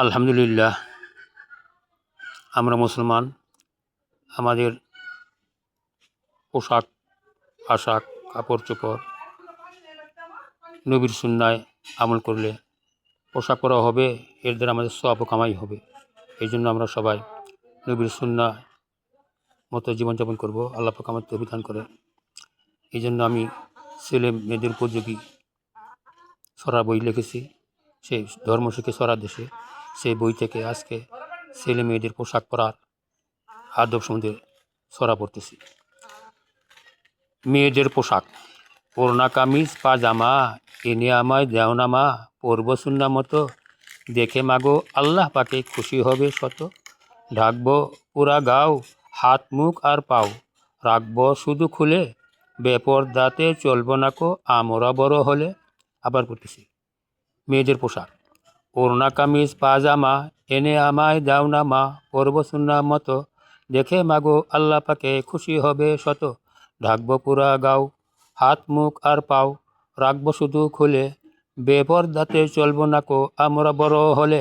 আলহামদুলিল্লাহ, আমরা মুসলমান। আমাদের পোশাক আশাক কাপড় চোপড় নবীর সুন্নায় আমল করলে পোশাক পরা হবে, এর দ্বারা আমাদের সওয়াব ও কামাই হবে। এই জন্য আমরা সবাই নবীর সুন্না মতো জীবনযাপন করব। আল্লাহ পাক আমাদের তৌফিক দান করে। এই জন্য আমি ছেলে মেয়েদের উপযোগী ছড়া বই লিখেছি, সেই ধর্ম শিখে ছড়া দেশে। সেই বই থেকে আজকে ছেলে মেয়েদের পোশাক পরার আদব সম্বন্ধে ছড়া পড়তেছি। মেয়েদের পোশাক: ওড়না কামিজ পাজামা এনে আমায় দেও না মা, পরব সুন্না মতো, দেখে মাগো আল্লাহ পাকে খুশি হবে শত। ঢাকবো পুরা গাও, হাত মুখ আর পাও, রাখবো শুধু খুলে, বেপরদাতে চলবো না কো আমরা বড় হলে। আবার পড়তেছি। মেয়েদের পোশাক: ওড়না কামিজ পাজামা এনে আমায় দাও না মা, পরব সুন্না মতো, দেখে মাগো আল্লাহ পাকে খুশি হবে শত। ঢাকবো পুরা গাও, হাত মুখ আর পাও, রাখবো শুধু খুলে, বেপরদাতে চলবো না কো আমরা বড় হলে।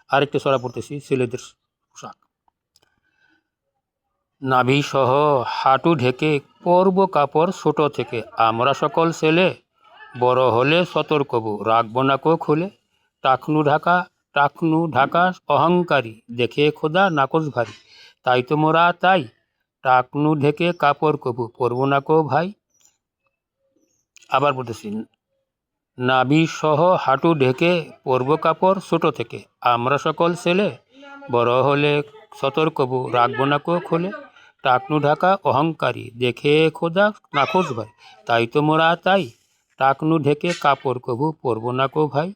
আরেকটা ছড়া পড়তেছি ছেলেদের পোশাক: নাভি সহ হাঁটু ঢেকে পরব কাপড় ছোট থেকে, আমরা সকল ছেলে বড় হলে সতর্কবু, রাখবো না কো খুলে। টাকনু ঢাকা অহংকারী, দেখে খোদা নাকচ ভারী, তাই তো মোরা তাই, টাকনু ঢেকে কাপড় কবু, পরব না কো ভাই। আবার বলতেছি। নাভি সহ হাঁটু ঢেকে পরব কাপড় ছোট থেকে, আমরা সকল ছেলে বড় হলে সতর্কবু, রাখবো না কো খুলে। টাকনু ঢাকা অহংকারী, দেখে খোদা নাকচ ভাই, তাই তো মোরা তাই, টাকনু ঢেকে কাপড় কবু, পরব না কো ভাই।